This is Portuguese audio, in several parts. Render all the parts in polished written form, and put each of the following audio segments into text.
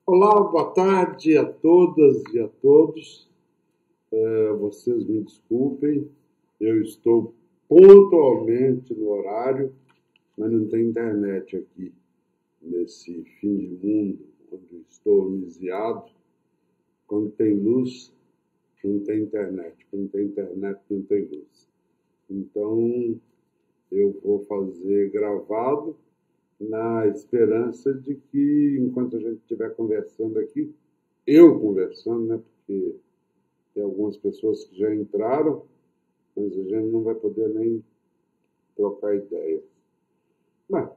Olá, boa tarde a todas e a todos. Vocês me desculpem, eu estou pontualmente no horário, mas não tem internet aqui nesse fim de mundo onde estou amisiado. Quando tem luz, não tem internet. Quando tem internet, não tem luz. Então, eu vou fazer gravado na esperança de que, enquanto a gente estiver conversando aqui, eu conversando, né? Porque tem algumas pessoas que já entraram, mas a gente não vai poder nem trocar ideia. Mas,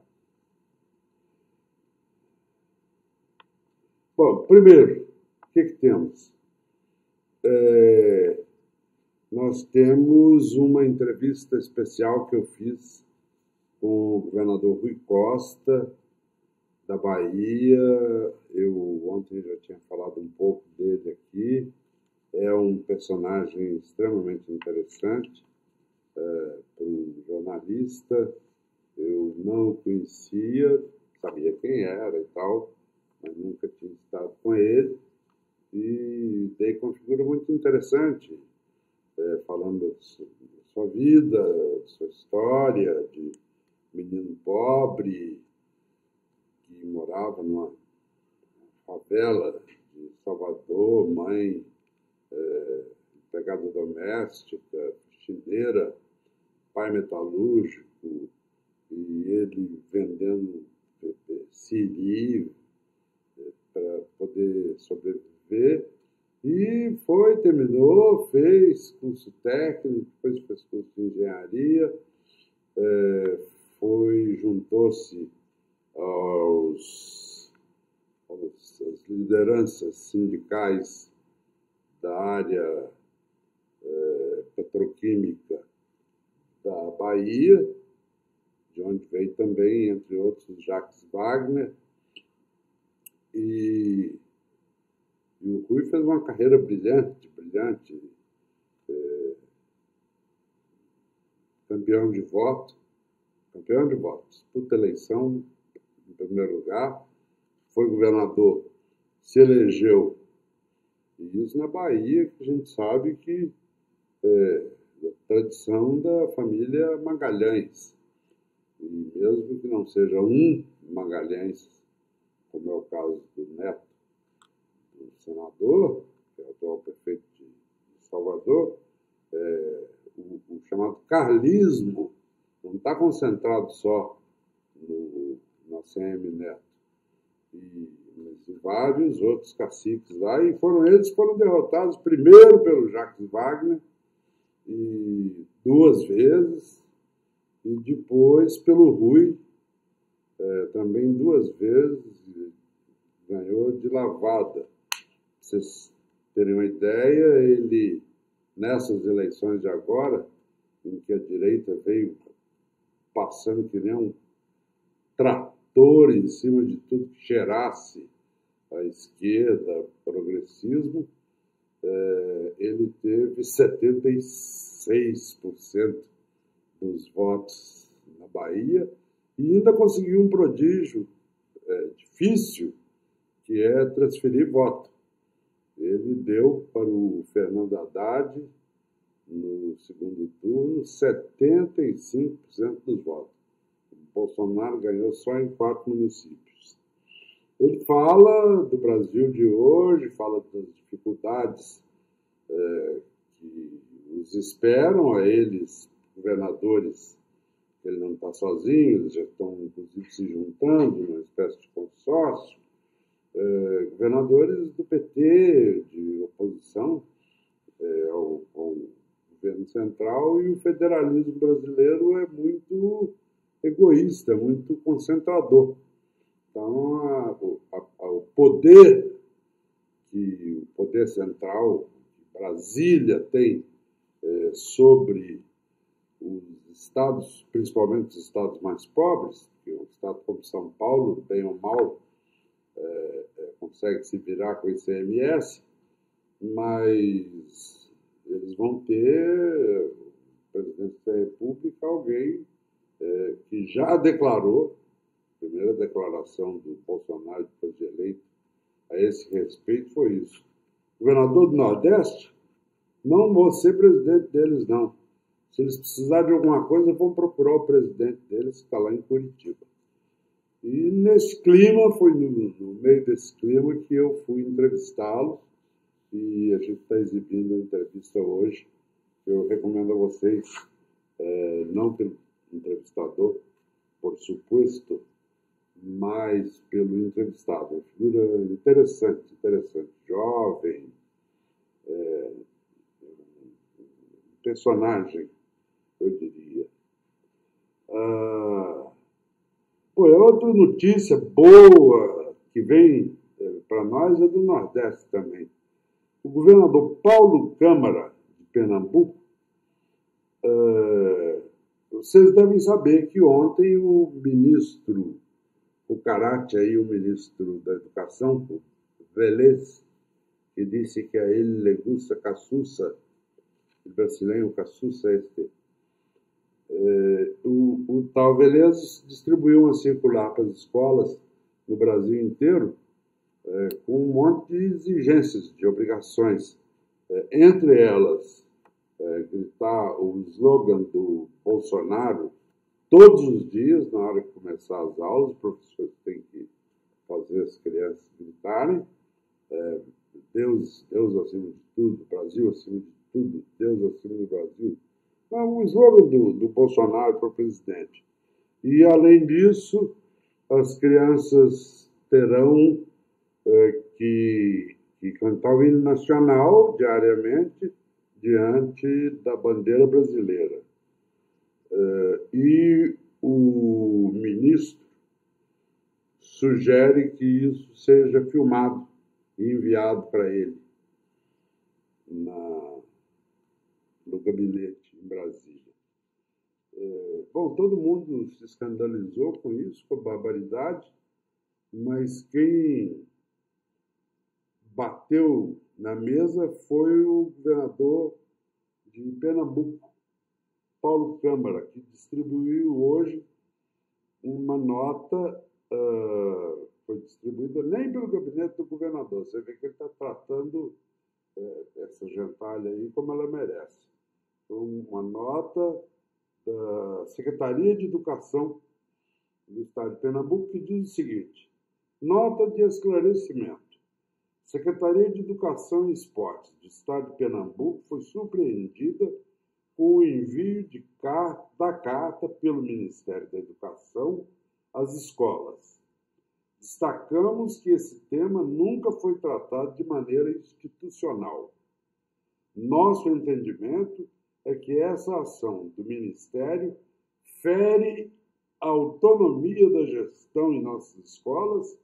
bom, primeiro, o que temos? É, Nós temos uma entrevista especial que eu fiz com o governador Rui Costa, da Bahia. Eu ontem já tinha falado um pouco dele aqui. É um personagem extremamente interessante, para um jornalista. Eu não o conhecia, sabia quem era e tal, mas nunca tinha estado com ele. E dei com uma figura muito interessante, falando da sua vida, da sua história, de menino pobre que morava numa favela de Salvador, mãe empregada doméstica, faxineira, pai metalúrgico, e ele vendendo siri para poder sobreviver. E foi, terminou, fez curso técnico, depois fez curso de engenharia, juntou-se às lideranças sindicais da área petroquímica da Bahia, de onde veio também, entre outros, Jacques Wagner. E o Rui fez uma carreira brilhante, brilhante, campeão de votos, disputa eleição em primeiro lugar, foi governador, se elegeu, e isso na Bahia, que a gente sabe que da tradição da família Magalhães, e mesmo que não seja um Magalhães, como é o caso do neto do senador, que é o atual prefeito de Salvador, o chamado carlismo não está concentrado só no ACM Neto, mas em vários outros caciques lá, e eles foram derrotados primeiro pelo Jacques Wagner, e duas vezes, e depois pelo Rui, também duas vezes, ganhou de lavada. Pra vocês terem uma ideia, ele, nessas eleições de agora, em que a direita veio passando que nem um trator em cima de tudo que cheirasse a esquerda, progressismo, ele teve 76% dos votos na Bahia e ainda conseguiu um prodígio difícil, que é transferir voto. Ele deu para o Fernando Haddad, no segundo turno, 75% dos votos. O Bolsonaro ganhou só em 4 municípios. Ele fala do Brasil de hoje, fala das dificuldades que os esperam a eles, governadores, que ele não está sozinho, eles já estão, inclusive, se juntando numa espécie de consórcio, governadores do PT, de oposição ao governo central, e o federalismo brasileiro é muito egoísta, muito concentrador. Então, o poder que o poder central, que Brasília tem sobre os estados, principalmente os estados mais pobres, que um estado como São Paulo, bem ou mal, consegue se virar com o ICMS, mas eles vão ter, o presidente da República, alguém que já declarou, primeira declaração do Bolsonaro depois de eleito, a a esse respeito foi isso. Governador do Nordeste, não vou ser presidente deles, não. Se eles precisarem de alguma coisa, vão procurar o presidente deles, que está lá em Curitiba. E nesse clima, foi no meio desse clima que eu fui entrevistá-lo, e a gente está exibindo a entrevista hoje. Eu recomendo a vocês, não pelo entrevistador, por suposto, mas pelo entrevistado. Uma figura interessante, jovem, personagem, eu diria. Outra notícia boa que vem para nós é do Nordeste também. O governador Paulo Câmara, de Pernambuco, vocês devem saber que ontem o ministro, o Carate, aí, o ministro da Educação, o Vélez, que disse que a ele le gusta caçuça, o brasileiro caçuça o tal Vélez distribuiu uma circular para as escolas no Brasil inteiro com um monte de exigências, de obrigações. Entre elas, gritar o slogan do Bolsonaro todos os dias, na hora de começar as aulas, os professores têm que fazer as crianças gritarem. Deus acima de tudo, Brasil acima de tudo, Deus acima do Brasil. É o slogan do Bolsonaro para o presidente. E, além disso, as crianças terão que cantar o hino nacional diariamente diante da bandeira brasileira. E o ministro sugere que isso seja filmado e enviado para ele no gabinete em Brasília. Bom, todo mundo se escandalizou com isso, com a barbaridade, mas quem bateu na mesa foi o governador de Pernambuco, Paulo Câmara, que distribuiu hoje uma nota, foi distribuída nem pelo gabinete do governador, você vê que ele está tratando essa gentalha aí como ela merece. Foi uma nota da Secretaria de Educação do Estado de Pernambuco que diz o seguinte: nota de esclarecimento. Secretaria de Educação e Esportes do Estado de Pernambuco foi surpreendida com o envio da carta pelo Ministério da Educação às escolas. Destacamos que esse tema nunca foi tratado de maneira institucional. Nosso entendimento é que essa ação do Ministério fere a autonomia da gestão em nossas escolas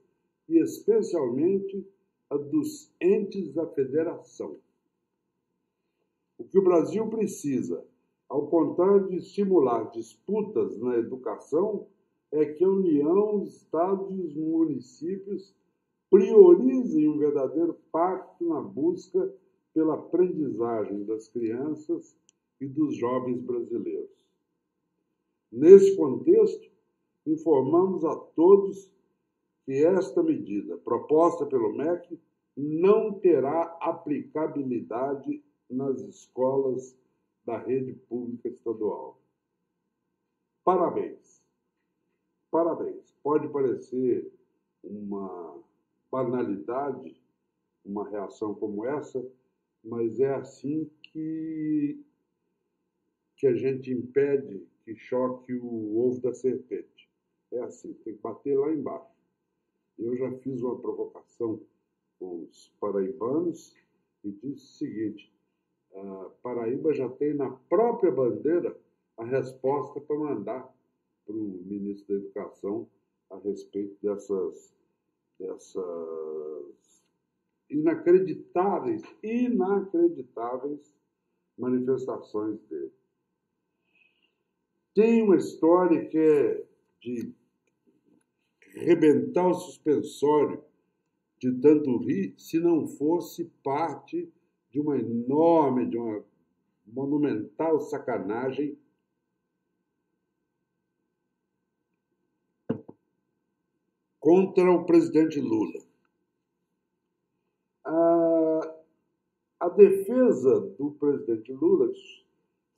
e, especialmente, a dos entes da federação. O que o Brasil precisa, ao contrário de estimular disputas na educação, é que a União, os estados e os municípios priorizem um verdadeiro pacto na busca pela aprendizagem das crianças e dos jovens brasileiros. Nesse contexto, informamos a todos que esta medida, proposta pelo MEC, não terá aplicabilidade nas escolas da rede pública estadual. Parabéns. Parabéns. Pode parecer uma banalidade, uma reação como essa, mas é assim que a gente impede que choque o ovo da serpente. É assim, tem que bater lá embaixo. Eu já fiz uma provocação com os paraibanos e disse o seguinte: a Paraíba já tem na própria bandeira a resposta para mandar para o ministro da Educação a respeito dessas inacreditáveis manifestações dele. Tem uma história que é de rebentar o suspensório de tanto rir, se não fosse parte de uma enorme, de uma monumental sacanagem contra o presidente Lula. defesa do presidente Lula,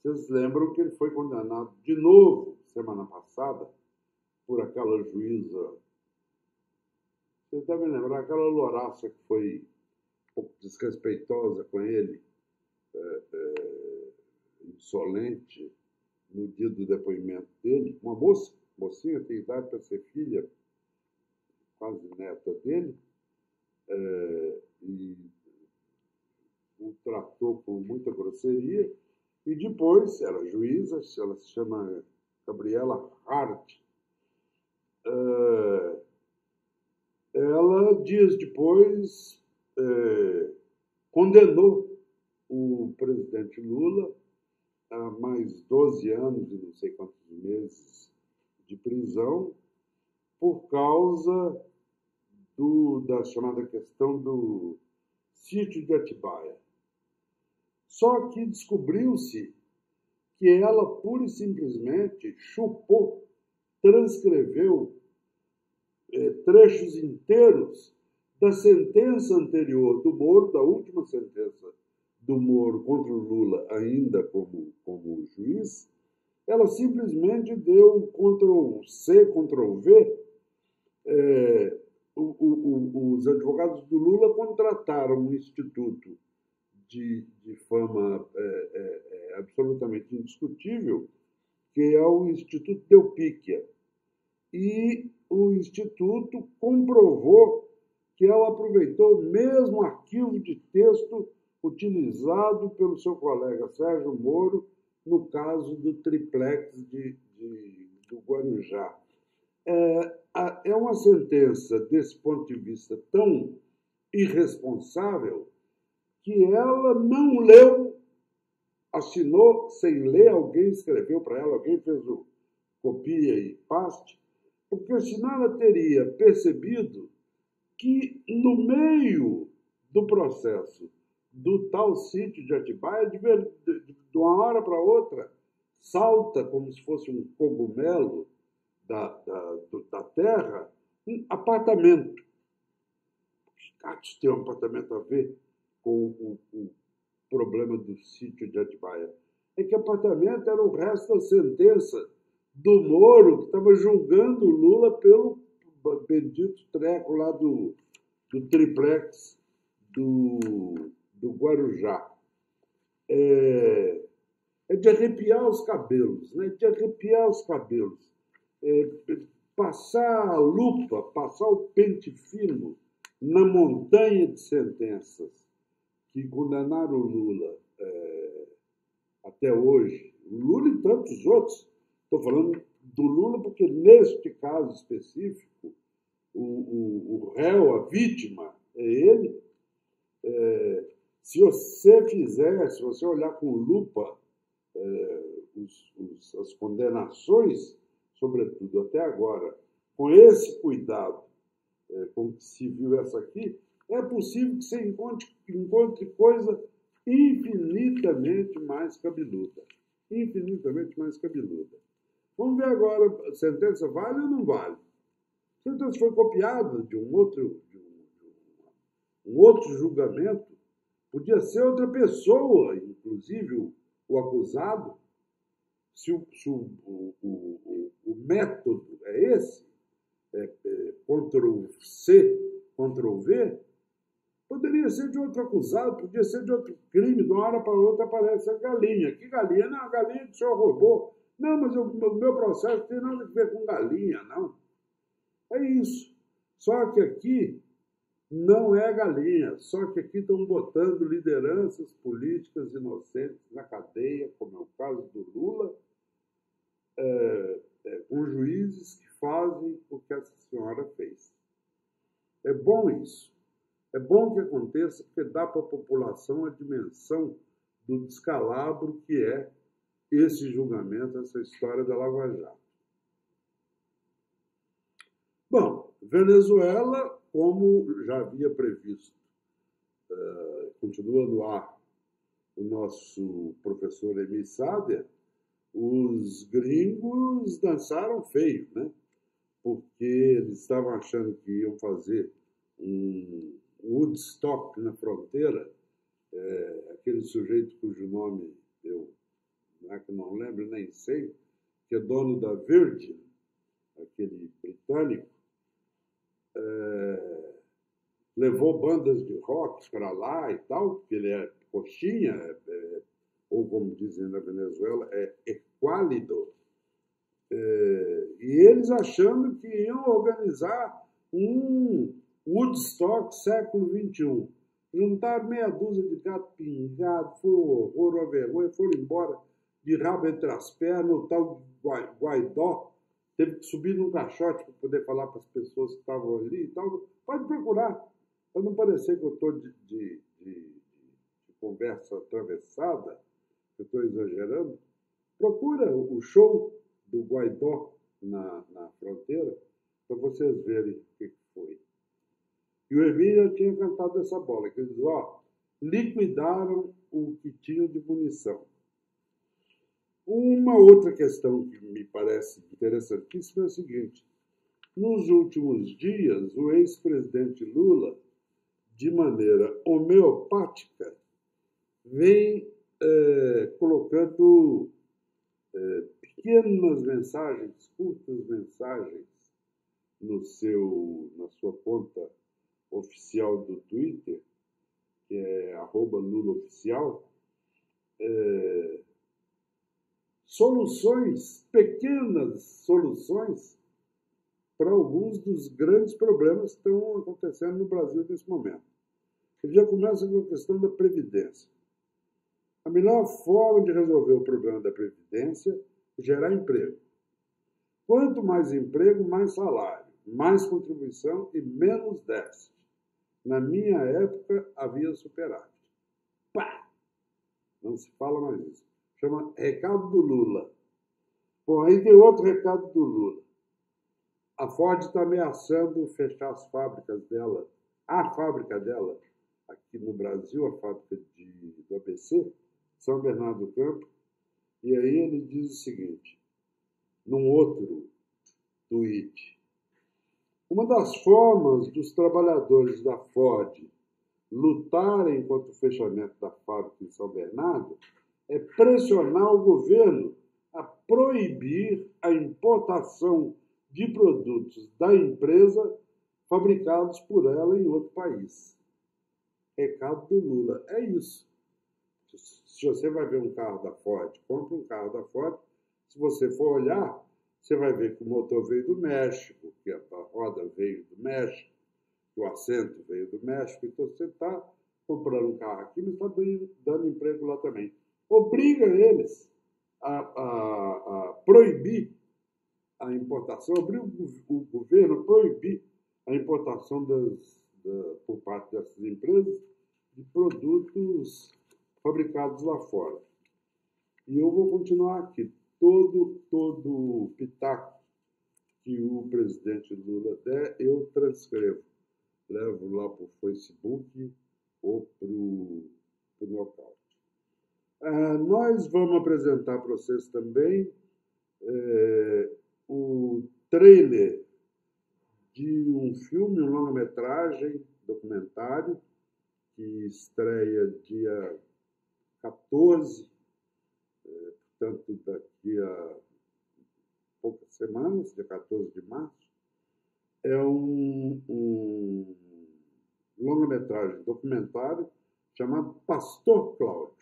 vocês lembram que ele foi condenado de novo, semana passada, por aquela juíza. Vocês devem lembrar aquela louraça que foi um pouco desrespeitosa com ele, insolente, no dia do depoimento dele. Uma mocinha, tem idade para ser filha, quase neta dele, e o tratou com muita grosseria. E depois, ela é juíza, ela se chama Gabriela Hart. Ela, dias depois, condenou o presidente Lula a mais 12 anos e não sei quantos meses de prisão por causa da chamada questão do sítio de Atibaia. Só que descobriu-se que ela, pura e simplesmente, chupou, transcreveu trechos inteiros da sentença anterior do Moro, da última sentença do Moro contra o Lula, ainda como juiz. Ela simplesmente deu Ctrl+C, Ctrl+V. Os advogados do Lula contrataram um instituto de fama absolutamente indiscutível, que é o Instituto Delpíquia. E o Instituto comprovou que ela aproveitou o mesmo arquivo de texto utilizado pelo seu colega Sérgio Moro no caso do triplex do Guarujá. É uma sentença, desse ponto de vista, tão irresponsável que ela não leu, assinou sem ler, alguém escreveu para ela, alguém fez o copia e paste, porque senão ela teria percebido que no meio do processo do tal sítio de Atibaia, de uma hora para outra, salta como se fosse um cogumelo da terra, um apartamento. Isso tem um apartamento a ver com o problema do sítio de Atibaia. É que apartamento era o resto da sentença do Moro, que estava julgando o Lula pelo bendito treco lá do triplex do Guarujá. É de arrepiar os cabelos, né? De arrepiar os cabelos. Passar a lupa, passar o pente fino na montanha de sentenças que condenaram o Lula até hoje, o Lula e tantos outros. Estou falando do Lula porque, neste caso específico, o réu, a vítima, é ele. Se você olhar com lupa as condenações, sobretudo até agora, com esse cuidado com que se viu essa aqui, é possível que você encontre coisa infinitamente mais cabeluda. Infinitamente mais cabeluda. Vamos ver agora, a sentença vale ou não vale? A sentença foi copiada de um outro julgamento, podia ser outra pessoa, inclusive o acusado. Se o método é esse, Ctrl+C, Ctrl+V, poderia ser de outro acusado, podia ser de outro crime, de uma hora para outra aparece a galinha. Que galinha? Não, a galinha que o senhor roubou. Não, mas o meu processo não tem nada a ver com galinha, não. É isso. Só que aqui não é galinha, só que aqui estão botando lideranças políticas inocentes na cadeia, como é o caso do Lula, com juízes que fazem o que essa senhora fez. É bom isso. É bom que aconteça, porque dá para a população a dimensão do descalabro que é esse julgamento, essa história da Lava Jato. Bom, Venezuela, como já havia previsto, continua no ar o nosso professor Emir Sader, os gringos dançaram feio, né? Porque eles estavam achando que iam fazer um Woodstock na fronteira aquele sujeito cujo nome eu não lembro, nem sei, que é dono da Virgin, aquele britânico, levou bandas de rock para lá e tal, porque ele é coxinha, ou como dizem na Venezuela, é equálido. E eles achando que iam organizar um Woodstock século XXI. Juntaram meia dúzia de gato pingado, foi um horror, uma vergonha, foram embora de rabo entre as pernas, o tal Guaidó teve que subir num caixote para poder falar para as pessoas que estavam ali e tal. Pode procurar, para não parecer que eu estou de conversa atravessada, que eu estou exagerando. Procura o show do Guaidó na fronteira para vocês verem o que foi. E o Emílio tinha cantado essa bola, que ele diz, liquidaram o que tinham de munição. Uma outra questão que me parece interessantíssima é o seguinte: nos últimos dias, o ex-presidente Lula, de maneira homeopática, vem colocando pequenas mensagens, curtas mensagens, na sua conta oficial do Twitter, que é @LulaOficial, pequenas soluções para alguns dos grandes problemas que estão acontecendo no Brasil nesse momento. Ele já começa com a questão da Previdência. A melhor forma de resolver o problema da Previdência é gerar emprego. Quanto mais emprego, mais salário, mais contribuição e menos déficit. Na minha época, havia superávit. Pá! Não se fala mais isso. Chama recado do Lula. Bom, aí tem outro recado do Lula. A Ford está ameaçando fechar as fábricas dela. A fábrica dela, aqui no Brasil, a fábrica do ABC, São Bernardo do Campo. E aí ele diz o seguinte, num outro tweet: uma das formas dos trabalhadores da Ford lutarem contra o fechamento da fábrica em São Bernardo é pressionar o governo a proibir a importação de produtos da empresa fabricados por ela em outro país. Recado do Lula. É isso. Se você vai ver um carro da Ford, compra um carro da Ford, se você for olhar, você vai ver que o motor veio do México, que a roda veio do México, que o assento veio do México, então você está comprando um carro aqui, mas está dando emprego lá também. Obriga eles a proibir a importação, obriga o governo a proibir a importação por parte dessas empresas de produtos fabricados lá fora. E eu vou continuar aqui. Todo o pitaco que o presidente Lula der, eu transcrevo. Levo lá para o Facebook ou para o Nocaute. Nós vamos apresentar para vocês também o trailer de um filme, um longa-metragem, documentário, que estreia dia 14, portanto, daqui a poucas semanas, dia 14 de março. É um longa-metragem documentário chamado Pastor Cláudio.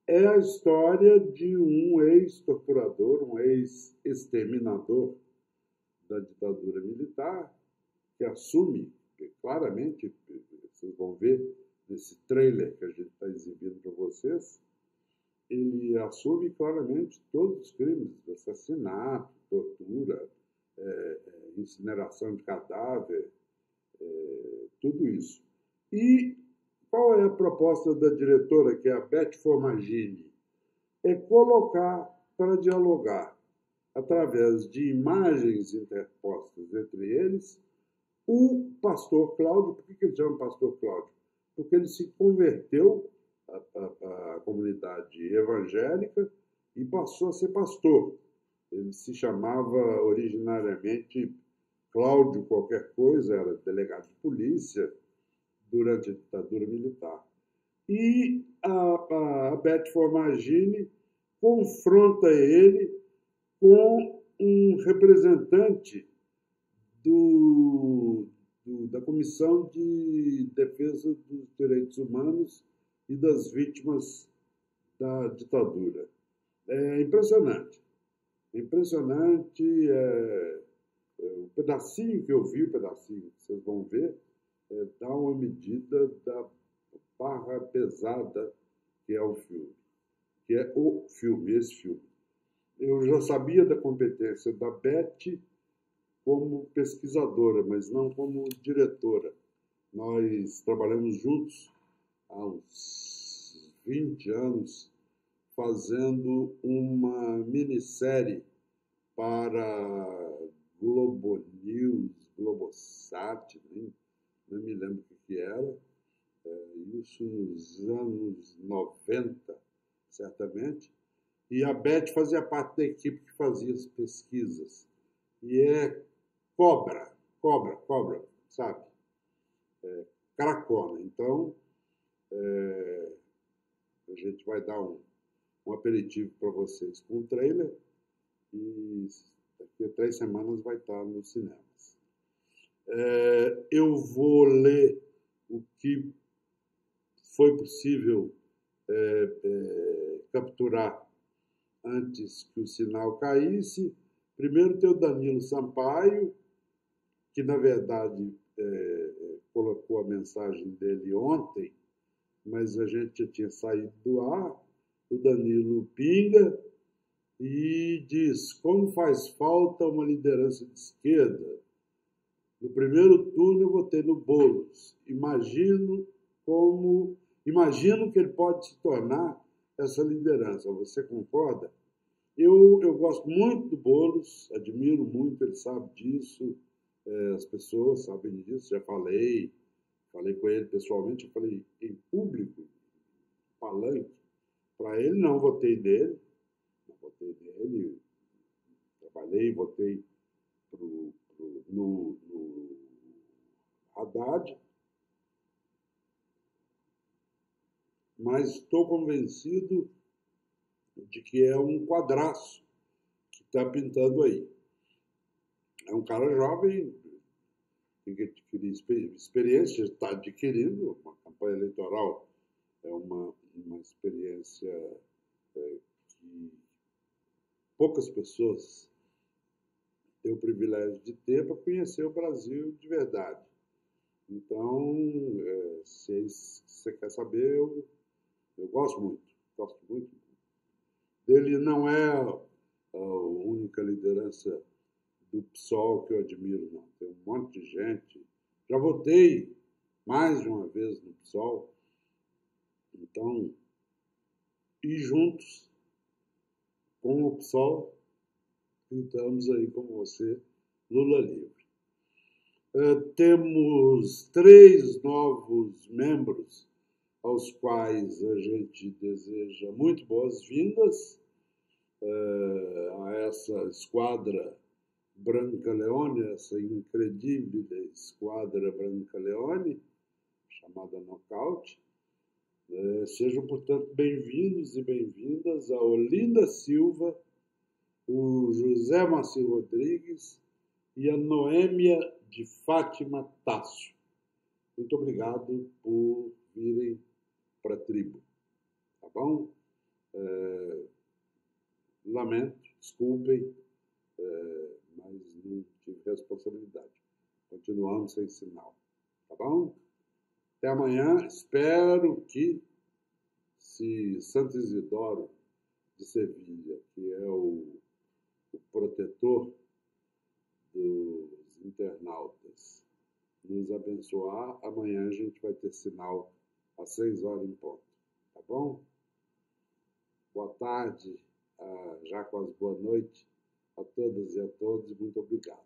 É a história de um ex-torturador, um ex-exterminador da ditadura militar, que assume claramente, vocês vão ver nesse trailer que a gente está exibindo para vocês, ele assume claramente todos os crimes, assassinato, tortura, incineração de cadáver, tudo isso. E qual é a proposta da diretora, que é a Beth Formagini? É colocar para dialogar, através de imagens interpostas entre eles, o pastor Cláudio. Por que ele chama pastor Cláudio? Porque ele se converteu à comunidade evangélica e passou a ser pastor. Ele se chamava originariamente Cláudio qualquer coisa, era delegado de polícia, durante a ditadura militar. E a Beth Formagine confronta ele com um representante da Comissão de Defesa dos Direitos Humanos e das Vítimas da Ditadura. É impressionante. É impressionante. O pedacinho que eu vi, o pedacinho que vocês vão ver, dá uma medida da barra pesada que é o filme. Que é o filme, esse filme. Eu já sabia da competência da Beth como pesquisadora, mas não como diretora. Nós trabalhamos juntos há uns 20 anos fazendo uma minissérie para Globo News, Globosat, nem me lembro o que era, isso nos anos 90, certamente, e a Beth fazia parte da equipe que fazia as pesquisas. E é cobra, sabe? Caracona. Então, a gente vai dar um aperitivo para vocês com um trailer e daqui a 3 semanas vai estar nos cinemas. Eu vou ler o que foi possível capturar antes que o sinal caísse. Primeiro tem o Danilo Sampaio, que na verdade colocou a mensagem dele ontem, mas a gente já tinha saído do ar. O Danilo pinga e diz: como faz falta uma liderança de esquerda. No primeiro turno eu votei no Boulos. Imagino que ele pode se tornar essa liderança. Você concorda? Eu gosto muito do Boulos, admiro muito, ele sabe disso, as pessoas sabem disso, já falei com ele pessoalmente, eu falei em público, palanque, para ele não votei nele, trabalhei, votei no Haddad, mas estou convencido de que é um quadraço que está pintando aí. É um cara jovem, tem que adquirir experiência, está adquirindo. Uma campanha eleitoral é uma experiência que poucas pessoas têm o privilégio de ter para conhecer o Brasil de verdade. Então, se você quer saber, eu gosto muito dele. Não é a única liderança do PSOL que eu admiro, não. Tem um monte de gente. Já votei mais de uma vez no PSOL. Então, e juntos, com o PSOL, gritamos aí com você, Lula livre. Temos 3 novos membros aos quais a gente deseja muito boas-vindas a essa esquadra Brancaleone, essa incredível esquadra Brancaleone, chamada Nocaute. Sejam, portanto, bem-vindos e bem-vindas a Olinda Silva, o José Marci Rodrigues e a Noêmia de Fátima Tasso. Muito obrigado por virem para a tribo, tá bom? Lamento, desculpem, mas não tive responsabilidade. Continuamos sem sinal, tá bom? Até amanhã. Espero que, se Santo Isidoro de Sevilha, que é o protetor dos internautas, nos abençoar, amanhã a gente vai ter sinal às 6 horas em ponto, tá bom? Boa tarde, já quase boa noite a todas e a todos, e muito obrigado.